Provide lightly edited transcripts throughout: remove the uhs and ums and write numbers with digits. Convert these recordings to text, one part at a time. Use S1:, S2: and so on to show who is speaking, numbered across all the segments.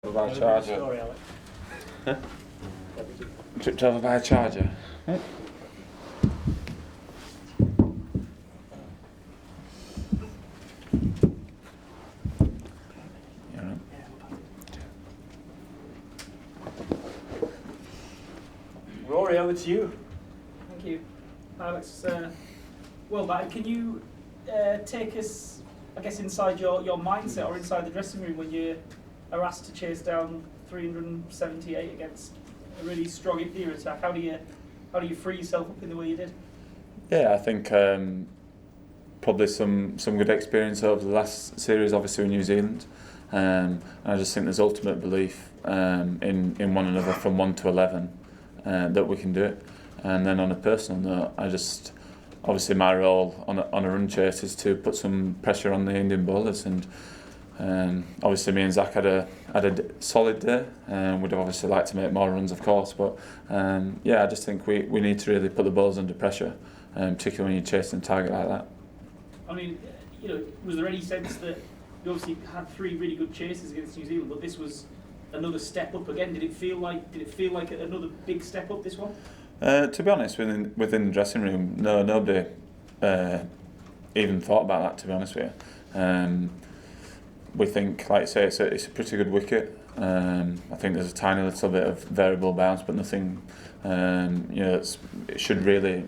S1: By a charger.
S2: Story, Alex.
S1: Tripped over by a charger.
S2: Rory, over to you.
S3: Thank you, Alex. Well, can you take us, I guess, inside your mindset or inside the dressing room when you are asked to chase down 378 against a really strong India attack? How do you free yourself up in the way you did?
S1: Yeah, I think probably some good experience over the last series, obviously with New Zealand. And I just think there's ultimate belief in one another from 1 to 11 that we can do it. And then on a personal note, obviously my role on a run chase is to put some pressure on the Indian bowlers, and obviously me and Zach had a solid day. We'd obviously like to make more runs, of course, but I just think we need to really put the bowlers under pressure, particularly when you're chasing a target like that.
S3: I mean, was there any sense that you obviously had 3 really good chases against New Zealand, but this was another step up again? Did it feel like another big step up, this one?
S1: To be honest, within the dressing room, nobody even thought about that, to be honest with you. We think, like I say, it's a pretty good wicket. I think there's a tiny little bit of variable bounce, but nothing it should really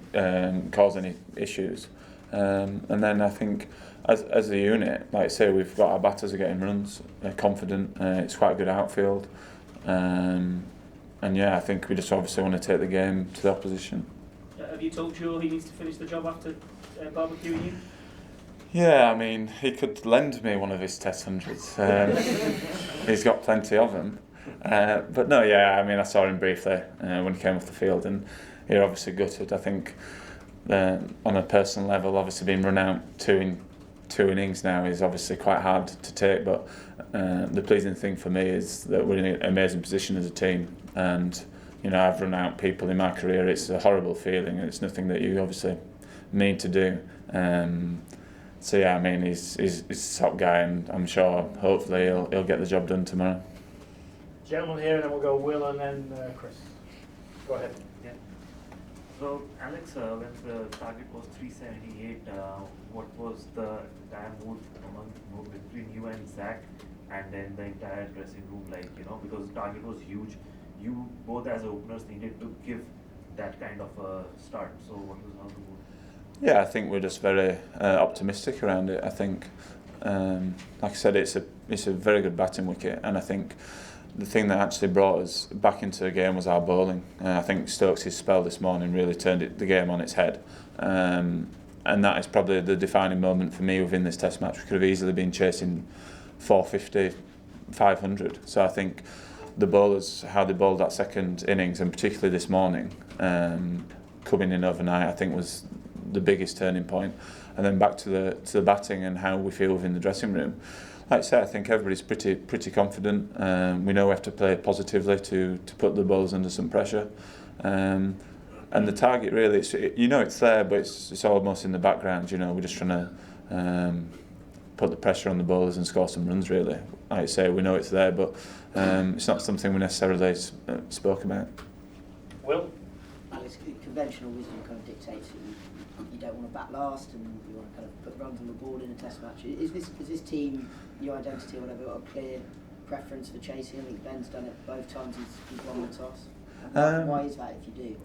S1: cause any issues. And then I think as a unit, like I say, we've got our batters are getting runs, they're confident, it's quite a good outfield. And I think we just obviously want to take the game to the opposition.
S3: Have you told Joe he needs to finish the job after barbecuing you?
S1: Yeah, I mean, he could lend me one of his Test hundreds. He's got plenty of them. But no, I mean, I saw him briefly when he came off the field, and you're obviously gutted. I think on a personal level, obviously being run out two innings now is obviously quite hard to take, but the pleasing thing for me is that we're in an amazing position as a team, and I've run out people in my career. It's a horrible feeling, and it's nothing that you obviously mean to do. I mean, he's a top guy, and I'm sure hopefully he'll get the job done tomorrow.
S2: Gentleman here, and then we'll go Will and then Chris. Go ahead.
S4: Yeah. So Alex, when the target was 378, what was the entire mood between you and Zach, and then the entire dressing room, because the target was huge. You both as openers needed to give that kind of a start. So what was how the mood?
S1: Yeah, I think we're just very optimistic around it. I think, like I said, it's a very good batting wicket, and I think the thing that actually brought us back into the game was our bowling. I think Stokes' spell this morning really turned the game on its head, and that is probably the defining moment for me within this Test match. We could have easily been chasing 450, 500. So I think the bowlers, how they bowled that second innings, and particularly this morning, coming in overnight, I think was the biggest turning point. And then back to the batting and how we feel within the dressing room. Like I say, I think everybody's pretty confident. We know we have to play positively to put the bowlers under some pressure. And the target really, it's there, but it's almost in the background. We're just trying to put the pressure on the bowlers and score some runs. Really, like I say, we know it's there, but it's not something we necessarily spoke about.
S2: Will?
S5: Alex, conventional wisdom kind of dictates that you don't want to bat last, and you want to kind of put runs on the board in a Test match. Is this team, your identity or whatever, got a clear preference for chasing? I think Ben's done it both times he's won the toss. Why is that, if you do?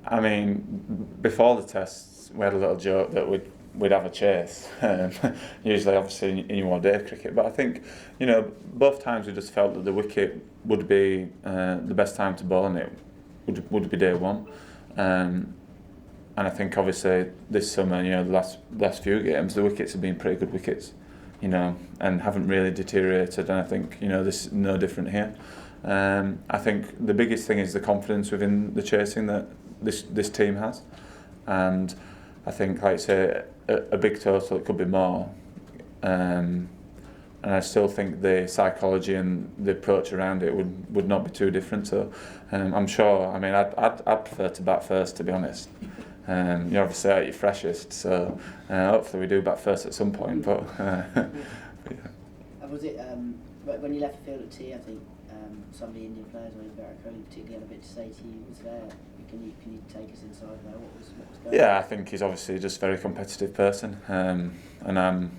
S1: I mean, before the tests, we had a little joke that we'd have a chase. Usually, obviously, in your day cricket. But I think, both times we just felt that the wicket would be the best time to bowl, and it would be day one. And I think obviously this summer, the last few games, the wickets have been pretty good wickets, and haven't really deteriorated. And I think this is no different here. I think the biggest thing is the confidence within the chasing that this team has, and I think, like I say, a big total, it could be more. And I still think the psychology and the approach around it would not be too different. So I'm sure. I mean, I'd prefer to bat first, to be honest. You're obviously at your freshest, so hopefully we do bat first at some point. But
S5: Was it when you left the field at tea? I think some of the Indian players, or Virat Kohli particularly, had a bit to say to you. Was there? Can you take us inside there? What was going on?
S1: Yeah, I think he's obviously just a very competitive person, and I'm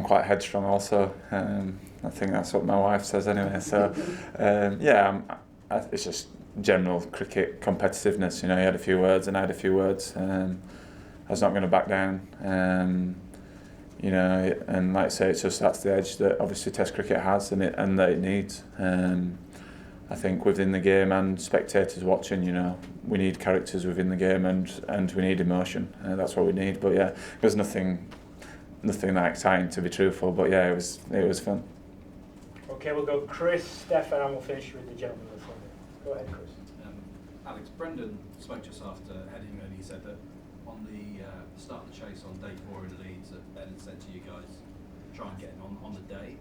S1: quite headstrong also. I think that's what my wife says anyway. So it's just general cricket competitiveness. You know, he had a few words and I had a few words. I was not going to back down. You know, and like I say, it's just that's the edge that obviously Test cricket has and that it needs. I think within the game and spectators watching, you know, we need characters within the game and we need emotion. That's what we need. But yeah, there's nothing that exciting to be truthful. But yeah, it was fun.
S2: Okay, we'll go Chris, Stefan, and we'll finish with the gentleman in front of you. Go ahead, Chris.
S6: Alex, Brendan spoke just after heading, and he said that on the start of the chase on day 4 in Leeds, that Ben had said to you guys, try and get him on the day.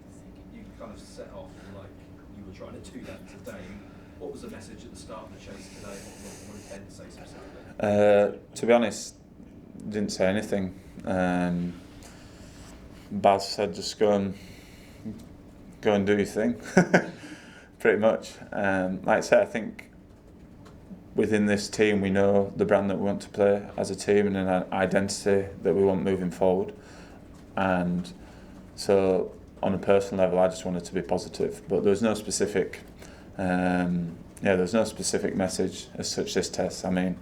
S6: You kind of set off like you were trying to do that today. What was the message at the start of the chase today? What did Ben say specifically?
S1: To be honest, didn't say anything. Baz said just go and do your thing, pretty much. Like I said, I think within this team we know the brand that we want to play as a team and an identity that we want moving forward. And so on a personal level, I just wanted to be positive, but there was no specific, there's no specific message as such this test. I mean,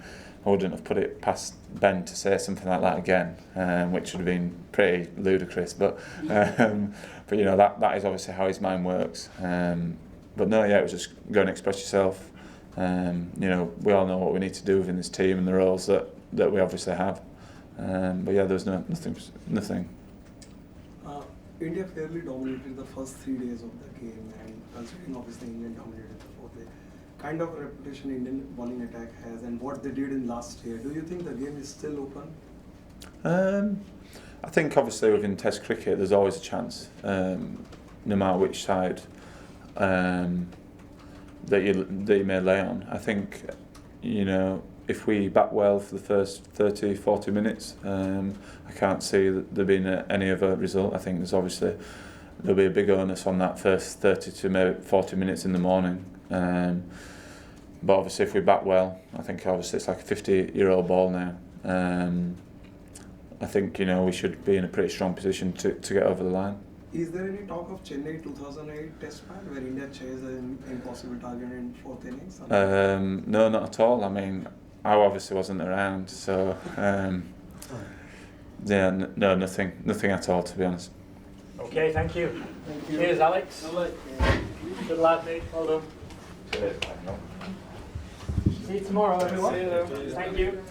S1: I wouldn't have put it past Ben to say something like that again, which would have been pretty ludicrous. But you know that is obviously how his mind works. But no, yeah, it was just go and express yourself. You know, we all know what we need to do within this team and the roles that we obviously have. But yeah, there was nothing.
S7: India fairly dominated the first 3 days of the game, and considering obviously England dominated the 4th day, kind of reputation Indian bowling attack has and what they did in last year, do you think the game is still open?
S1: I think obviously within Test cricket there's always a chance, no matter which side that you may lay on. I think, you know, if we bat well for the first 30-40 minutes, I can't see there being any other result. I think there'll be a big onus on that first 30 to maybe 40 minutes in the morning. But obviously if we bat well, I think obviously it's like a 50-year-old ball now. I think, you know, we should be in a pretty strong position to get over the line.
S7: Is there any talk of Chennai 2008 test match where India chased an impossible target in 4th innings?
S1: No, not at all. I mean, I obviously wasn't around, so yeah, no, nothing at all, to be honest.
S2: Okay, thank you.
S7: Thank you.
S2: Cheers, Alex. Good lad, mate. Well done. See you tomorrow, everyone.
S6: See you then.
S2: Thank you.